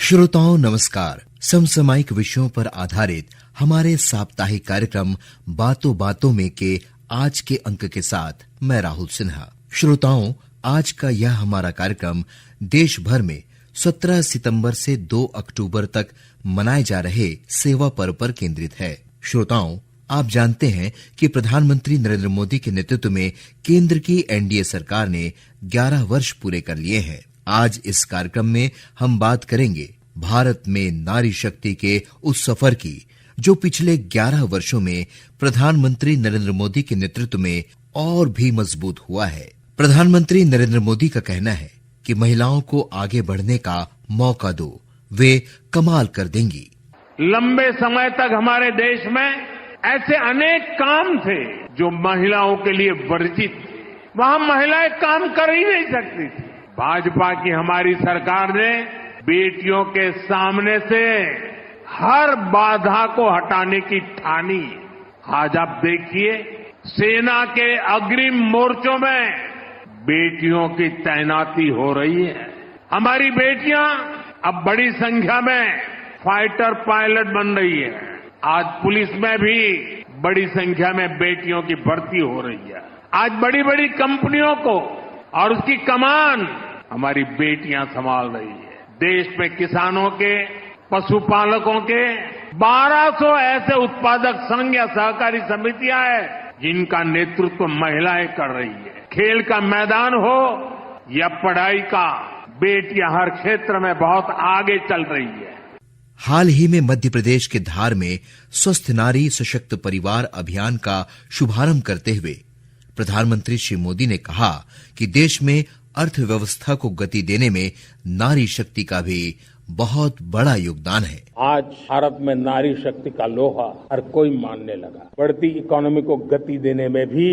श्रोताओं नमस्कार। समसामयिक विषयों पर आधारित हमारे साप्ताहिक कार्यक्रम बातों बातों में के आज के अंक के साथ मैं राहुल सिन्हा। श्रोताओं, आज का यह हमारा कार्यक्रम देश भर में 17 सितंबर से 2 अक्टूबर तक मनाए जा रहे सेवा पर्व पर केंद्रित है। श्रोताओं, आप जानते हैं कि प्रधानमंत्री नरेंद्र मोदी के नेतृत्व में केंद्र की एनडीए सरकार ने 11 वर्ष पूरे कर लिए हैं। आज इस कार्यक्रम में हम बात करेंगे भारत में नारी शक्ति के उस सफर की जो पिछले 11 वर्षों में प्रधानमंत्री नरेंद्र मोदी के नेतृत्व में और भी मजबूत हुआ है। प्रधानमंत्री नरेंद्र मोदी का कहना है कि महिलाओं को आगे बढ़ने का मौका दो, वे कमाल कर देंगी। लंबे समय तक हमारे देश में ऐसे अनेक काम थे जो महिलाओं के लिए वर्जित थे। वहां महिलाएं काम कर ही नहीं सकती थी। भाजपा की हमारी सरकार ने बेटियों के सामने से हर बाधा को हटाने की ठानी। आज आप देखिए, सेना के अग्रिम मोर्चों में बेटियों की तैनाती हो रही है। हमारी बेटियां अब बड़ी संख्या में फाइटर पायलट बन रही है। आज पुलिस में भी बड़ी संख्या में बेटियों की भर्ती हो रही है। आज बड़ी बड़ी कंपनियों को और उसकी कमान हमारी बेटियां संभाल रही है। देश में किसानों के, पशुपालकों के 1200 ऐसे उत्पादक संघ या सहकारी समितियां हैं जिनका नेतृत्व महिलाएं कर रही है। खेल का मैदान हो या पढ़ाई का, बेटियां हर क्षेत्र में बहुत आगे चल रही है। हाल ही में मध्य प्रदेश के धार में स्वस्थ नारी सशक्त परिवार अभियान का शुभारंभ करते हुए प्रधानमंत्री श्री मोदी ने कहा कि देश में अर्थव्यवस्था को गति देने में नारी शक्ति का भी बहुत बड़ा योगदान है। आज भारत में नारी शक्ति का लोहा हर कोई मानने लगा। बढ़ती इकोनॉमी को गति देने में भी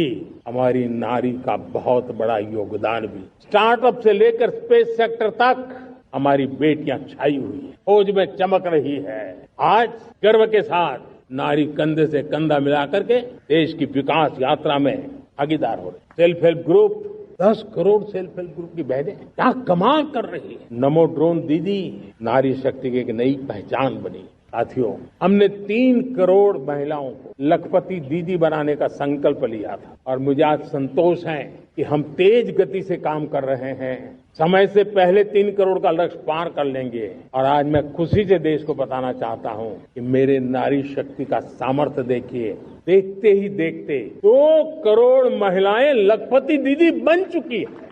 हमारी नारी का बहुत बड़ा योगदान भी। स्टार्टअप से लेकर स्पेस सेक्टर तक हमारी बेटियां छाई हुई है, खोज में चमक रही है। आज गर्व के साथ नारी कंधे से कंधा मिला करके देश की विकास यात्रा में भागीदार हो रही। Self help group, 10 crore self help group की बहनें क्या कमाल कर रही है। नमो ड्रोन दीदी नारी शक्ति की एक नई पहचान बनी। साथियों, हमने 3 करोड़ महिलाओं को लखपति दीदी बनाने का संकल्प लिया था और मुझे आज संतोष है कि हम तेज गति से काम कर रहे हैं। समय से पहले 3 करोड़ का लक्ष्य पार कर लेंगे। और आज मैं खुशी से देश को बताना चाहता हूं कि मेरे नारी शक्ति का सामर्थ्य देखिए। देखते ही देखते 2 करोड़ महिलाएं लखपति दीदी बन चुकी है।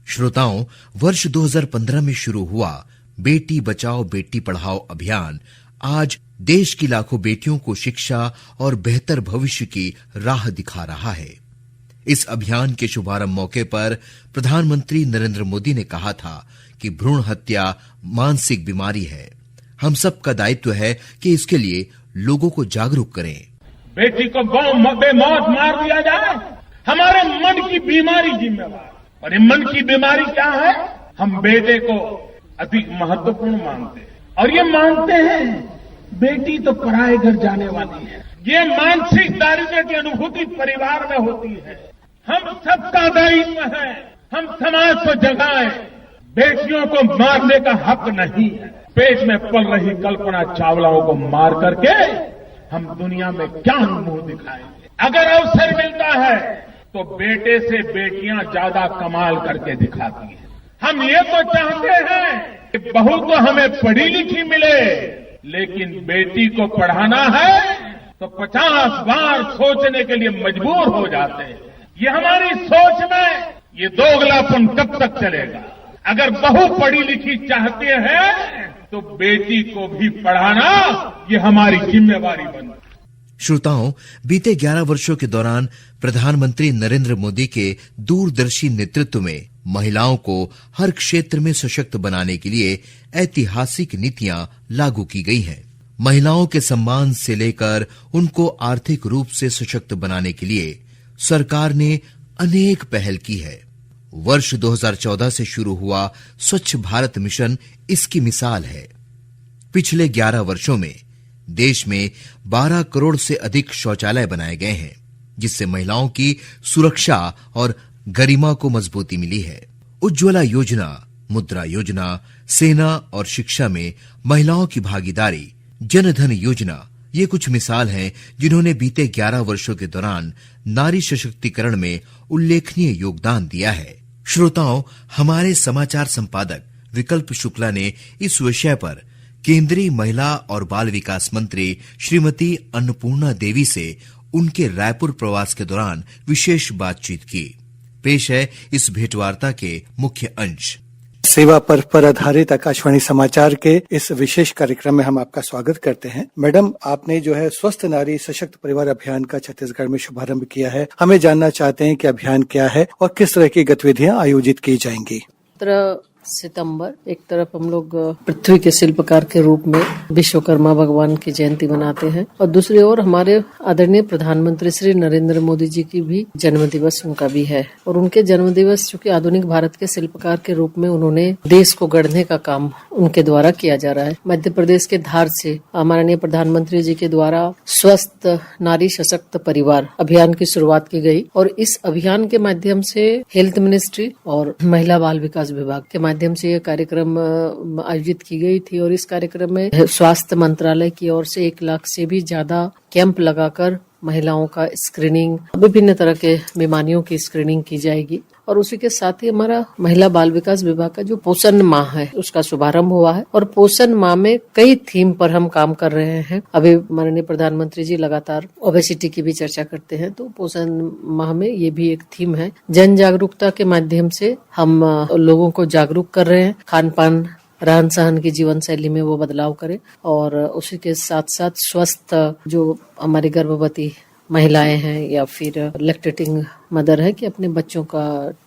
श्रोताओं, वर्ष 2015 में शुरू हुआ बेटी बचाओ बेटी पढ़ाओ अभियान आज देश की लाखों बेटियों को शिक्षा और बेहतर भविष्य की राह दिखा रहा है। इस अभियान के शुभारंभ मौके पर प्रधानमंत्री नरेंद्र मोदी ने कहा था कि भ्रूण हत्या मानसिक बीमारी है। हम सबका दायित्व है कि इसके लिए लोगों को जागरूक करें। बेटी को बेमौत मार दिया जाए, हमारे मन की बीमारी जिम्मेवार। और ये मन की बीमारी क्या है? हम बेटे को अधिक महत्वपूर्ण मानते हैं और ये मानते हैं बेटी तो पराये घर जाने वाली है। ये मानसिक दारिद्र्य की अनुभूति परिवार में होती है। हम सबका दायित्व है, हम समाज को जगाएं। बेटियों को मारने का हक नहीं है। पेट में पल रही कल्पना चावलाओं को मार करके हम दुनिया में क्या मुंह दिखाएंगे? अगर अवसर मिलता है तो बेटे से बेटियां ज्यादा कमाल करके दिखाती हैं। हम ये तो चाहते हैं कि बहू तो हमें पढ़ी लिखी मिले, लेकिन बेटी को पढ़ाना है तो 50 बार सोचने के लिए मजबूर हो जाते हैं। ये हमारी सोच में ये दोगलापन कब तक चलेगा? अगर बहू पढ़ी लिखी चाहते हैं तो बेटी को भी पढ़ाना ये हमारी जिम्मेवारी बनती। श्रोताओं, बीते 11 वर्षों के दौरान प्रधानमंत्री नरेंद्र मोदी के दूरदर्शी नेतृत्व में महिलाओं को हर क्षेत्र में सशक्त बनाने के लिए ऐतिहासिक नीतियां लागू की गई हैं। महिलाओं के सम्मान से लेकर उनको आर्थिक रूप से सशक्त बनाने के लिए सरकार ने अनेक पहल की है। वर्ष 2014 से शुरू हुआ स्वच्छ भारत मिशन इसकी मिसाल है। पिछले 11 वर्षों में देश में 12 करोड़ से अधिक शौचालय बनाए गए हैं, जिससे महिलाओं की सुरक्षा और गरिमा को मजबूती मिली है। उज्ज्वला योजना, मुद्रा योजना, सेना और शिक्षा में महिलाओं की भागीदारी, जनधन योजना, ये कुछ मिसाल हैं जिन्होंने बीते 11 वर्षों के दौरान नारी सशक्तिकरण में उल्लेखनीय योगदान दिया है। श्रोताओं, हमारे समाचार संपादक विकल्प शुक्ला ने इस विषय पर केंद्रीय महिला और बाल विकास मंत्री श्रीमती अन्नपूर्णा देवी से उनके रायपुर प्रवास के दौरान विशेष बातचीत की। पेश है इस भेंटवार्ता के मुख्य अंश। सेवा पर्व पर आधारित आकाशवाणी समाचार के इस विशेष कार्यक्रम में हम आपका स्वागत करते हैं। मैडम, आपने जो है स्वस्थ नारी सशक्त परिवार अभियान का छत्तीसगढ़ में शुभारंभ किया है। हमें जानना चाहते हैं कि अभियान क्या है और किस तरह की गतिविधियां आयोजित की जाएंगी। 17 सितंबर एक तरफ हम लोग पृथ्वी के शिल्पकार के रूप में विश्वकर्मा भगवान की जयंती मनाते हैं और दूसरी ओर हमारे आदरणीय प्रधानमंत्री श्री नरेंद्र मोदी जी की भी जन्म दिवस उनका भी है। और उनके जन्म दिवस चूँकि आधुनिक भारत के शिल्पकार के रूप में उन्होंने देश को गढ़ने का काम उनके द्वारा किया जा रहा है। मध्य प्रदेश के धार से माननीय प्रधानमंत्री जी के द्वारा स्वस्थ नारी सशक्त परिवार अभियान की शुरुआत की गई और इस अभियान के माध्यम से हेल्थ मिनिस्ट्री और महिला बाल विकास विभाग के माध्यम से यह कार्यक्रम आयोजित की गई थी। और इस कार्यक्रम में स्वास्थ्य मंत्रालय की ओर से 1 लाख से भी ज्यादा कैंप लगाकर महिलाओं का स्क्रीनिंग, विभिन्न तरह के बीमारियों की स्क्रीनिंग की जाएगी। और उसी के साथ ही हमारा महिला बाल विकास विभाग का जो पोषण माह है उसका शुभारंभ हुआ है और पोषण माह में कई थीम पर हम काम कर रहे हैं। अभी माननीय प्रधानमंत्री जी लगातार ओबेसिटी की भी चर्चा करते हैं, तो पोषण माह में ये भी एक थीम है। जन जागरूकता के माध्यम से हम लोगों को जागरूक कर रहे हैं, खान पान रहन सहन की जीवन शैली में वो बदलाव करें और उसी के साथ साथ स्वस्थ जो हमारी गर्भवती महिलाएं हैं या फिर लैक्टेटिंग मदर है कि अपने बच्चों का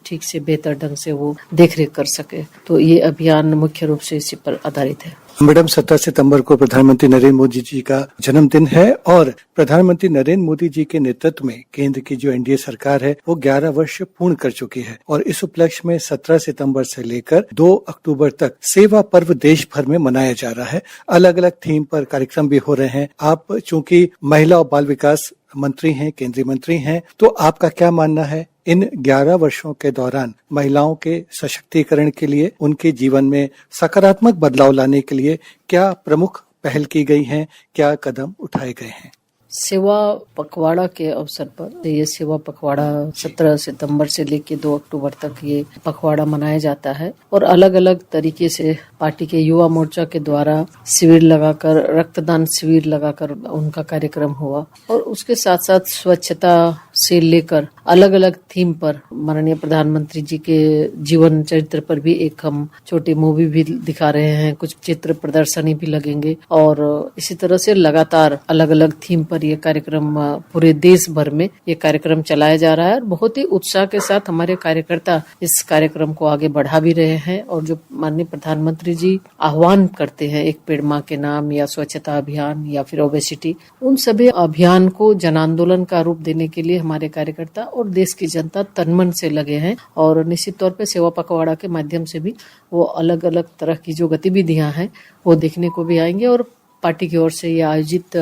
ठीक से बेहतर ढंग से वो देखरेख कर सके। तो ये अभियान मुख्य रूप से इसी पर आधारित है। मैडम, 17 सितंबर को प्रधानमंत्री नरेंद्र मोदी जी का जन्मदिन है और प्रधानमंत्री नरेंद्र मोदी जी के नेतृत्व में केंद्र की जो एनडीए सरकार है वो 11 वर्ष पूर्ण कर चुकी है और इस उपलक्ष्य में 17 सितंबर से लेकर 2 अक्टूबर तक सेवा पर्व देश भर में मनाया जा रहा है। अलग अलग थीम पर कार्यक्रम भी हो रहे हैं। आप चूंकि महिला और बाल विकास मंत्री हैं, केंद्रीय मंत्री हैं, तो आपका क्या मानना है इन 11 वर्षों के दौरान महिलाओं के सशक्तिकरण के लिए, उनके जीवन में सकारात्मक बदलाव लाने के लिए क्या प्रमुख पहल की गई हैं, क्या कदम उठाए गए हैं? सेवा पखवाड़ा के अवसर पर ये सेवा पखवाड़ा 17 सितंबर से लेकर 2 अक्टूबर तक ये पखवाड़ा मनाया जाता है और अलग अलग तरीके से पार्टी के युवा मोर्चा के द्वारा शिविर लगाकर, रक्तदान शिविर लगाकर उनका कार्यक्रम हुआ और उसके साथ साथ स्वच्छता से लेकर अलग अलग थीम पर माननीय प्रधानमंत्री जी के जीवन चरित्र पर भी एक हम छोटी मूवी भी दिखा रहे हैं, कुछ चित्र प्रदर्शनी भी लगेंगे और इसी तरह से लगातार अलग अलग थीम पर ये कार्यक्रम पूरे देश भर में ये कार्यक्रम चलाया जा रहा है और बहुत ही उत्साह के साथ हमारे कार्यकर्ता इस कार्यक्रम को आगे बढ़ा भी रहे हैं। और जो माननीय प्रधानमंत्री जी आह्वान करते हैं, एक पेड़ माँ के नाम या स्वच्छता अभियान या फिर ओबेसिटी, उन सभी अभियान को जन आंदोलन का रूप देने के लिए हमारे कार्यकर्ता और देश की जनता तनमन से लगे हैं। और निश्चित तौर पे सेवा पखवाड़ा के माध्यम से भी वो अलग अलग तरह की जो गतिविधियां हैं वो देखने को भी आएंगे और पार्टी की ओर से ये आयोजित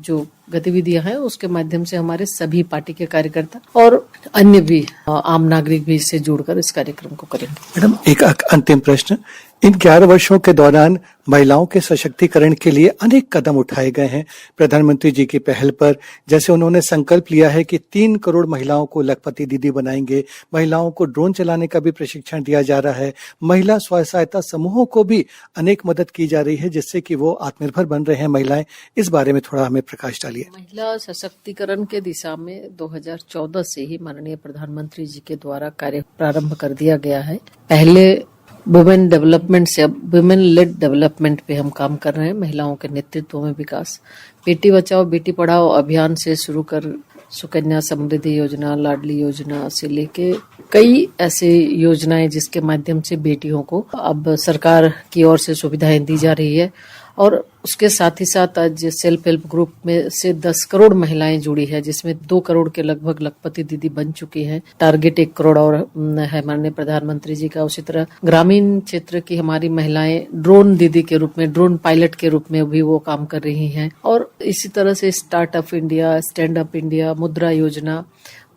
जो गतिविधियां हैं उसके माध्यम से हमारे सभी पार्टी के कार्यकर्ता और अन्य भी आम नागरिक भी इससे जुड़कर इस कार्यक्रम को करेंगे। मैडम, एक अंतिम प्रश्न, इन 11 वर्षों के दौरान महिलाओं के सशक्तिकरण के लिए अनेक कदम उठाए गए हैं प्रधानमंत्री जी की पहल पर। जैसे उन्होंने संकल्प लिया है कि 3 करोड़ महिलाओं को लखपति दीदी बनाएंगे, महिलाओं को ड्रोन चलाने का भी प्रशिक्षण दिया जा रहा है, महिला स्व सहायता समूहों को भी अनेक मदद की जा रही है जिससे कि वो आत्मनिर्भर बन रहे हैं महिलाएं। इस बारे में थोड़ा हमें प्रकाश डालिए। महिला सशक्तिकरण के दिशा में 2014 से ही माननीय प्रधानमंत्री जी के द्वारा कार्य प्रारंभ कर दिया गया है। पहले वुमेन डेवलपमेंट से अब वुमेन लेड डेवलपमेंट पे हम काम कर रहे हैं, महिलाओं के नेतृत्व में विकास। बेटी बचाओ बेटी पढ़ाओ अभियान से शुरू कर सुकन्या समृद्धि योजना, लाडली योजना से लेके कई ऐसे योजनाएं जिसके माध्यम से बेटियों को अब सरकार की ओर से सुविधाएं दी जा रही है। और उसके साथ ही साथ आज सेल्फ हेल्प ग्रुप में से 10 करोड़ महिलाएं जुड़ी है जिसमें 2 करोड़ के लगभग लखपति दीदी बन चुकी हैं। टारगेट 1 करोड़ और है माननीय प्रधानमंत्री जी का। उसी तरह ग्रामीण क्षेत्र की हमारी महिलाएं ड्रोन दीदी के रूप में, ड्रोन पायलट के रूप में भी वो काम कर रही हैं। और इसी तरह से startup India, stand up India, मुद्रा योजना,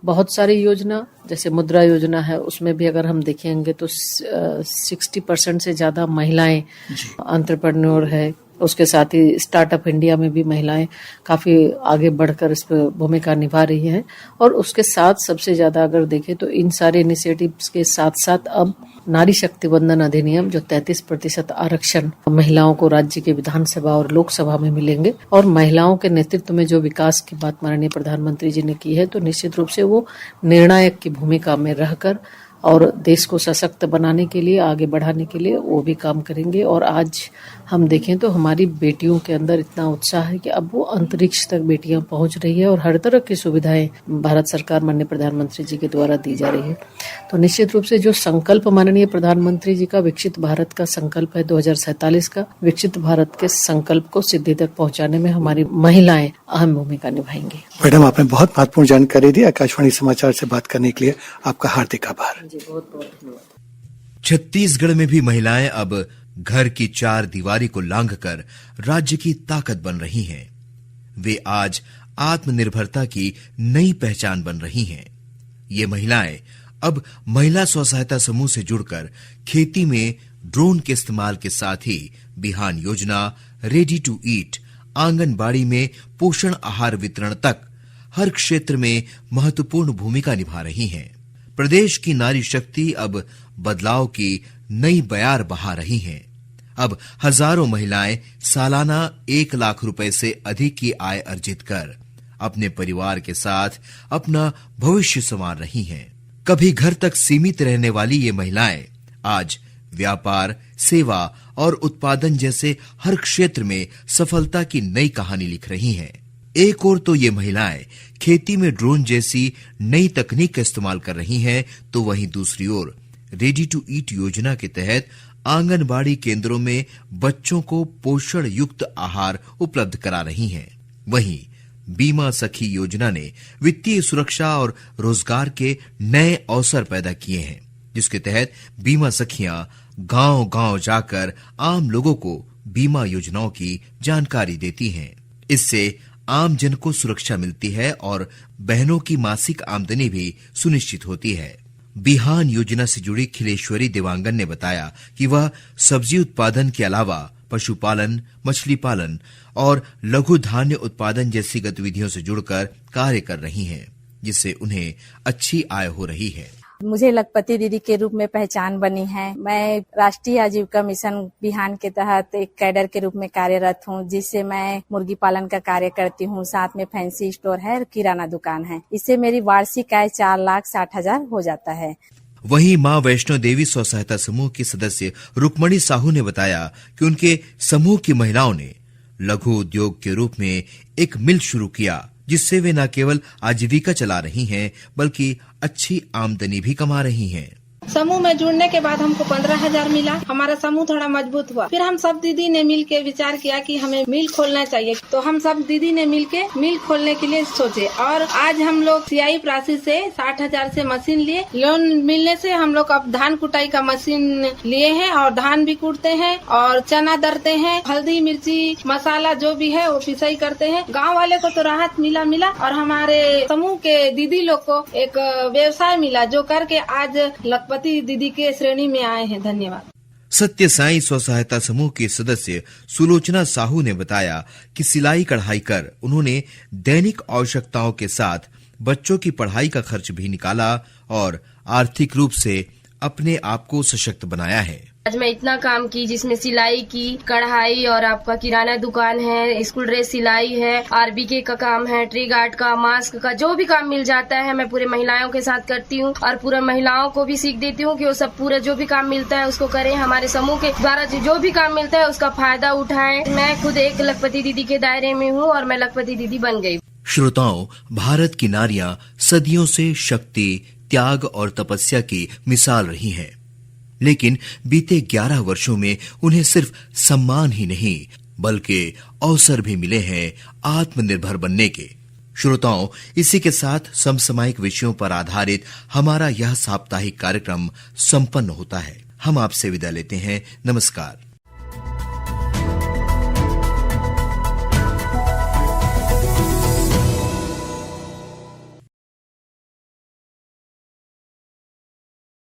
बहुत सारी योजना, जैसे मुद्रा योजना है, उसमें भी अगर हम देखेंगे तो 60% से ज्यादा महिलाएं एंटरप्रेन्योर है। उसके साथ ही स्टार्टअप इंडिया में भी महिलाएं काफी आगे बढ़कर इस पर भूमिका निभा रही हैं। और उसके साथ सबसे ज्यादा अगर देखें तो इन सारे इनिशिएटिव्स के साथ साथ अब नारी शक्ति वंदन अधिनियम, जो 33% आरक्षण महिलाओं को राज्य के विधानसभा और लोकसभा में मिलेंगे, और महिलाओं के नेतृत्व में जो विकास की बात माननीय प्रधानमंत्री जी ने की है, तो निश्चित रूप से वो निर्णायक की भूमिका में रहकर और देश को सशक्त बनाने के लिए, आगे बढ़ाने के लिए वो भी काम करेंगे। और आज हम देखें तो हमारी बेटियों के अंदर इतना उत्साह है कि अब वो अंतरिक्ष तक बेटियां पहुंच रही है और हर तरह की सुविधाएं भारत सरकार माननीय प्रधानमंत्री जी के द्वारा दी जा रही है। तो निश्चित रूप से जो संकल्प माननीय प्रधानमंत्री जी का विकसित भारत का संकल्प है 2047 का, विकसित भारत के संकल्प को सिद्धि तक पहुंचाने में हमारी महिलाएं अहम भूमिका निभाएंगी। मैडम, आपने बहुत महत्वपूर्ण जानकारी दी। आकाशवाणी समाचार से बात करने के लिए आपका हार्दिक आभार। बहुत बहुत धन्यवाद। छत्तीसगढ़ में भी महिलाएं अब घर की चार दीवारी को लांघकर राज्य की ताकत बन रही हैं। वे आज आत्मनिर्भरता की नई पहचान बन रही हैं। ये महिलाएं अब महिला स्व सहायता समूह से जुड़कर खेती में ड्रोन के इस्तेमाल के साथ ही बिहान योजना, रेडी टू ईट, आंगनबाड़ी में पोषण आहार वितरण तक हर क्षेत्र में महत्वपूर्ण भूमिका निभा रही हैं। प्रदेश की नारी शक्ति अब बदलाव की नई बयार बहा रही हैं। अब हजारों महिलाएं सालाना 1 लाख रुपए से अधिक की आय अर्जित कर अपने परिवार के साथ अपना भविष्य संवार रही हैं। कभी घर तक सीमित रहने वाली ये महिलाएं आज व्यापार, सेवा और उत्पादन जैसे हर क्षेत्र में सफलता की नई कहानी लिख रही हैं। एक ओर तो ये महिलाएं खेती में ड्रोन जैसी नई तकनीक का इस्तेमाल कर रही हैं, तो वहीं दूसरी ओर रेडी टू ईट योजना के तहत आंगनबाड़ी केंद्रों में बच्चों को पोषण युक्त आहार उपलब्ध करा रही हैं। वहीं बीमा सखी योजना ने वित्तीय सुरक्षा और रोजगार के नए अवसर पैदा किए हैं, जिसके तहत बीमा सखियां गांव-गांव जाकर आम लोगों को बीमा योजनाओं की जानकारी देती हैं। इससे आम जन को सुरक्षा मिलती है और बहनों की मासिक आमदनी भी सुनिश्चित होती है। बिहान योजना से जुड़ी खिलेश्वरी देवांगन ने बताया कि वह सब्जी उत्पादन के अलावा पशुपालन, मछली पालन और लघु धान्य उत्पादन जैसी गतिविधियों से जुड़कर कार्य कर रही हैं, जिससे उन्हें अच्छी आय हो रही है। मुझे लखपति दीदी के रूप में पहचान बनी है। मैं राष्ट्रीय आजीविका मिशन बिहान के तहत एक कैडर के रूप में कार्यरत हूँ, जिससे मैं मुर्गी पालन का कार्य करती हूँ। साथ में फैंसी स्टोर है, किराना दुकान है। इससे मेरी वार्षिक आय 4,60,000 हो जाता है। वहीं मां वैष्णो देवी स्व सहायता समूह की सदस्य रुक्मणी साहू ने बताया कि उनके समूह की महिलाओं ने लघु उद्योग के रूप में एक मिल शुरू किया, जिससे वे न केवल आजीविका चला रही हैं, बल्कि अच्छी आमदनी भी कमा रही हैं। समूह में जुड़ने के बाद हमको 15,000 मिला। हमारा समूह थोड़ा मजबूत हुआ। फिर हम सब दीदी ने मिल के विचार किया कि हमें मिल खोलना चाहिए, तो हम सब दीदी ने मिल के मिल खोलने के लिए सोचे। और आज हम लोग CI प्रासी से 60,000 से मशीन लिए। लोन मिलने से हम लोग अब धान कुटाई का मशीन लिए हैं और धान भी कूटते हैं और चना दरते हैं, हल्दी मिर्ची मसाला जो भी है वो पिसाई करते हैं। गाँव वाले को तो राहत मिला और हमारे समूह के दीदी लोग को एक व्यवसाय मिला, जो करके आज लखपति दीदी के श्रेणी में आए हैं। धन्यवाद। सत्य साई स्व सहायता समूह के सदस्य सुलोचना साहू ने बताया कि सिलाई कढ़ाई कर उन्होंने दैनिक आवश्यकताओं के साथ बच्चों की पढ़ाई का खर्च भी निकाला और आर्थिक रूप से अपने आप को सशक्त बनाया है। आज मैं इतना काम की, जिसमें सिलाई की, कढ़ाई और आपका किराना दुकान है, स्कूल ड्रेस सिलाई है, RBK का काम है, ट्री गार्ड का, मास्क का, जो भी काम मिल जाता है मैं पूरे महिलाओं के साथ करती हूँ और पूरे महिलाओं को भी सीख देती हूँ कि वो सब पूरा जो भी काम मिलता है उसको करें। हमारे समूह के द्वारा जो भी काम मिलता है उसका फायदा उठाएं। मैं खुद एक लखपति दीदी के दायरे में हूँ और मैं लखपति दीदी बन गई। श्रोताओं, भारत की नारियां सदियों से शक्ति, त्याग और तपस्या की मिसाल रही हैं, लेकिन बीते 11 वर्षों में उन्हें सिर्फ सम्मान ही नहीं बल्कि अवसर भी मिले हैं आत्मनिर्भर बनने के। श्रोताओं, इसी के साथ समसामयिक विषयों पर आधारित हमारा यह साप्ताहिक कार्यक्रम संपन्न होता है। हम आपसे विदा लेते हैं। नमस्कार।